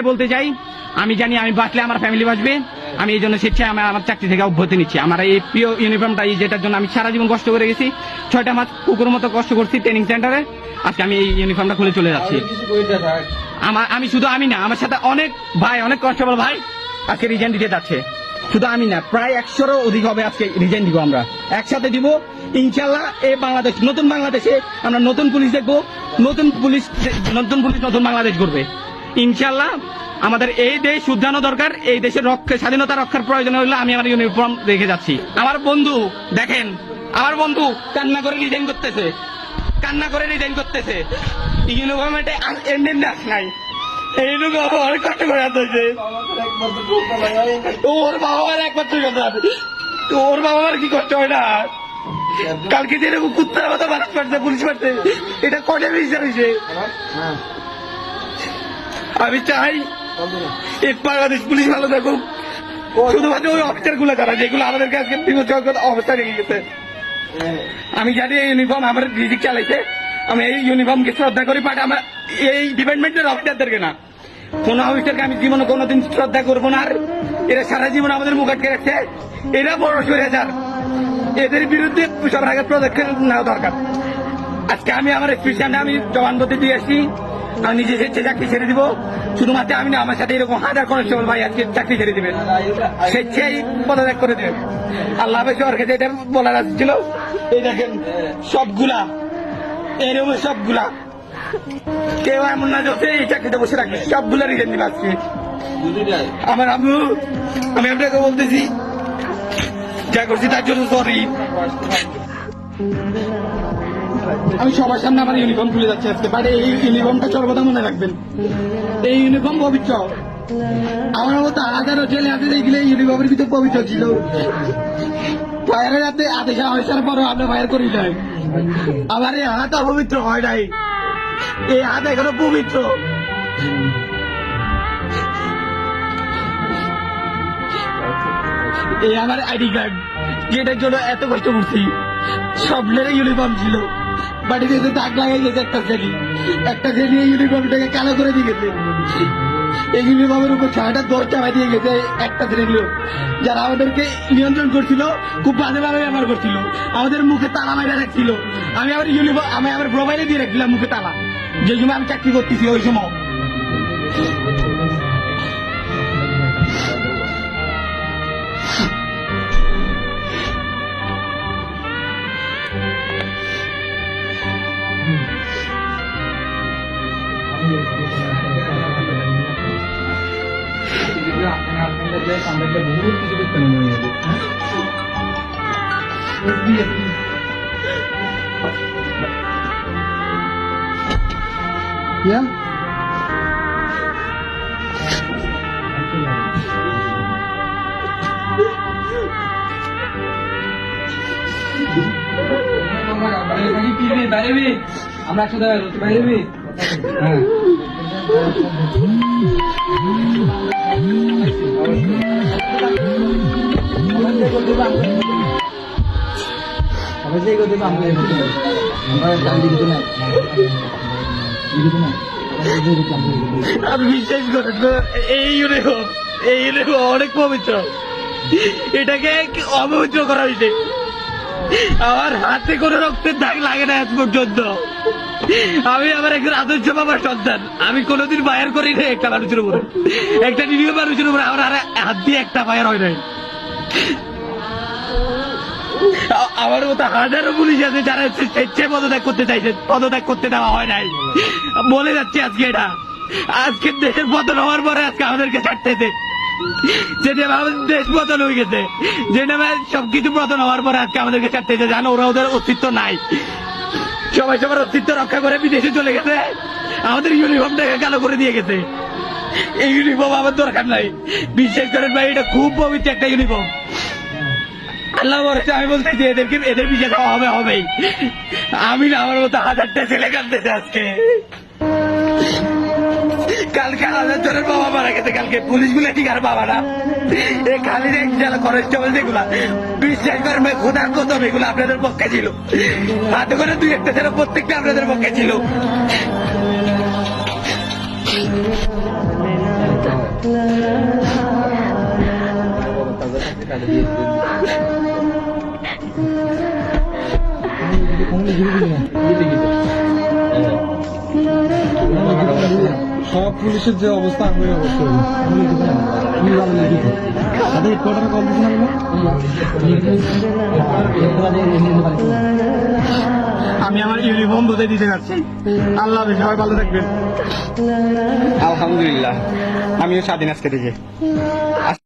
বলতে চাই, আমি জানি আমি বাঁচলে আমার ফ্যামিলি বাঁচবে। আমি এই জন্য স্বেচ্ছায় আমার চাকরি থেকে অব্যাহতি নিচ্ছি। আমার এই প্রিয় ইউনিফর্মটা, যেটার জন্য আমি সারা জীবন কষ্ট করে গেছি, 6টা মাস কুকুর মতো কষ্ট করছি ট্রেনিং সেন্টারে, আজকে আমি এই ইউনিফর্মটা খুলে চলে যাচ্ছি। আমি শুধু আমি না, আমার সাথে অনেক ভাই, অনেক কনস্টেবল ভাই আজকে রিজাইন দিতে যাচ্ছে। শুধু আমি না, প্রায় 100-এরও অধিক হবে আজকে রিজাইন দিব। আমরা একসাথে দিব ইনশাল্লাহ। এই বাংলাদেশ, নতুন বাংলাদেশে আমরা নতুন পুলিশ দেখবো, নতুন পুলিশ নতুন বাংলাদেশ করবে ইনশাল্লাহ। আমাদের এই দেশ শুধরানো দরকার। এই দেশের স্বাধীনতা রক্ষার প্রয়োজন হলে আমি আমার ইউনিফর্ম রেখে যাচ্ছি। আমার বন্ধু দেখেন, আমার বন্ধু কান্না করে রিজাইন করতেছে, ইউনিফর্মে এন্ডেন্স নাই। এই ইউনিফর্ম অনেক কষ্ট করে আসতেছে। ওর বাবা মার একমাত্র কথা, ওর বাবা মার কি কষ্ট হয় না? কালকে যেরকম কুত্তার মতো মানুষ পারছে, পুলিশ পারছে, এটা কঠোর বিচার হয়েছে। আমি চাই এই বাংলাদেশ পুলিশ ভালো থাকুক, শুধুমাত্র ওই অফিসার গুলো যারা, যেগুলো আমাদেরকে আজকে বিপজ্জনক অবস্থা রেখে গেছে। আমি জানি এই ইউনিফর্ম আমার রিজিক চালাইছে, আমি এই ইউনিফর্মকে শ্রদ্ধা করি, বাট আমার এই ডিপার্টমেন্টের অফিসারদেরকে না, কোন অফিসারকে আমি জীবনে কোনোদিন শ্রদ্ধা করবো না। আর এরা সারা জীবন আমাদের মুখ আটকে রাখছে, এরা বড় স্বৈরাচার, এদের বিরুদ্ধে সবার আগে পদক্ষেপ নেওয়া দরকার। আজকে আমি আমার স্পেশালে আমি জবানবন্দি দিয়ে আসছি, আমি নিজে স্বেচ্ছায় চাকরি ছেড়ে দিব। শুধুমাত্র আমি না, আমার সাথে এরকম হাজার কনস্টেবল ভাই আজকে চাকরি ছেড়ে দিবেন, স্বেচ্ছায় পদত্যাগ করে দেবেন। আল্লাহ হাফেজ। ওর কাছে এটা বলার ছিল। এই দেখেন সবগুলা এরকম, সবগুলা কেউ এমন না যে এই চাকরিতে বসে রাখবে, সবগুলা রিজেন দিবে আজকে। আমার আমি আপনাকে বলতেছি, যা করছি তার জন্য সরি। আমি সবার সামনে আমার ইউনিফর্ম খুলে যাচ্ছি আজকে, বাট এই ইউনিফর্মটা সর্বদা মনে রাখবেন, এই ইউনিফর্ম পবিত্র। আমার মতো হাজারো ছেলে আছে যেগুলো ইউনিফর্মের ভিতরে পবিত্র ছিল। ফায়ারের হাতে আদেশ আসার পরও আমরা ফায়ার করি নাই। আমার এই হাত অপবিত্র হয় নাই, এই হাত এখনো পবিত্র। এই আমার আইডি কার্ড, যেটার জন্য এত কষ্ট করছি। স্বপ্নের ইউনিফর্ম ছিল, বাড়িতে এসে দাগ লাগাই গেছে একটা শ্রেণী এই ইউনিফর্মটাকে কালো করে দিয়ে গেছে। এই ইউনিফর্মের উপর 6টা দর চাপাই দিয়ে গেছে একটা শ্রেণী লোক, যারা আমাদেরকে নিয়ন্ত্রণ করছিল, খুব বাজেভাবে ব্যবহার করছিল, আমাদের মুখে তালা মাইরা রাখছিল। আমি আমার প্রোফাইলে দিয়ে রাখছিলাম মুখে তালা, যে সময় আমি চাকরি করতেছি ওই সময়। বহুত কিছু করতে আমরা একসাথে বাইরে। হ্যাঁ আমি বিশ্বাস করেন, এই ইউনিফর্ম অনেক পবিত্র, এটাকে অপবিত্র করা হয়েছে। আমার হাতে কোনো রক্তের দাগ লাগে না আজ পর্যন্ত। আমি আমার একজন আদর্শ বাবার সন্তান, আমি কোনোদিন ফায়ার করি না একটা মানুষের উপরে, একটা নিরীহ মানুষের উপরে আমার হাত দিয়ে একটা ফায়ার হয় নাই। আমার মতো হাজারো পুলিশ আছে যারা স্বেচ্ছায় পদত্যাগ করতে চাইছে, পদত্যাগ করতে দেওয়া হয় নাই। বলে যাচ্ছে আজকে এটা, আজকে দেশের পতন হওয়ার পরে আজকে আমাদেরকে ছাড়তেছে, যেটা আমাদের দেশ পতন হয়ে গেছে, যেটা সবকিছু পতন হওয়ার পরে আজকে আমাদেরকে ছাড়তেছে। জানো ওরা ওদের অস্তিত্ব নাই, সবাই সবার অস্তিত্ব রক্ষা করে বিদেশে চলে গেছে, আমাদের ইউনিফর্মটাকে কালো করে দিয়ে গেছে। এই ইউনিফর্ম আমার দরকার নাই, বিশ্বাস করেন ভাই, এটা খুব পবিত্র একটা ইউনিফর্ম। আল্লাহ বলছে, আমি বলতেছি এদের বিচার হবেই। আমি না, আমার মতো হাজারটা ছেলে কাঁদতেছে আজকে। কালকে 1000 জনের বাবা মারা গেছে, কালকে পুলিশগুলো ঠিক আর বাবা না, এই খালি যারা কনস্টেবল যেগুলা, বিশ্বাস করেন ভাই, খোদার কদম এগুলো আপনাদের পক্ষে ছিল। হাতে করে 2-1টা ছেলে প্রত্যেকটা আপনাদের পক্ষে ছিল। সব পুলিশের যে অবস্থা আমি অবস্থা তাদের হেডকোয়ার্টারে কল দিয়েছিলাম আমি আমার ইউনিফর্ম বুঝে দিতে যাচ্ছি। আল্লাহ হাফেজ, সবাই ভালো থাকবেন। আলহামদুলিল্লাহ, আমিও স্বাধীন আজকে থেকে।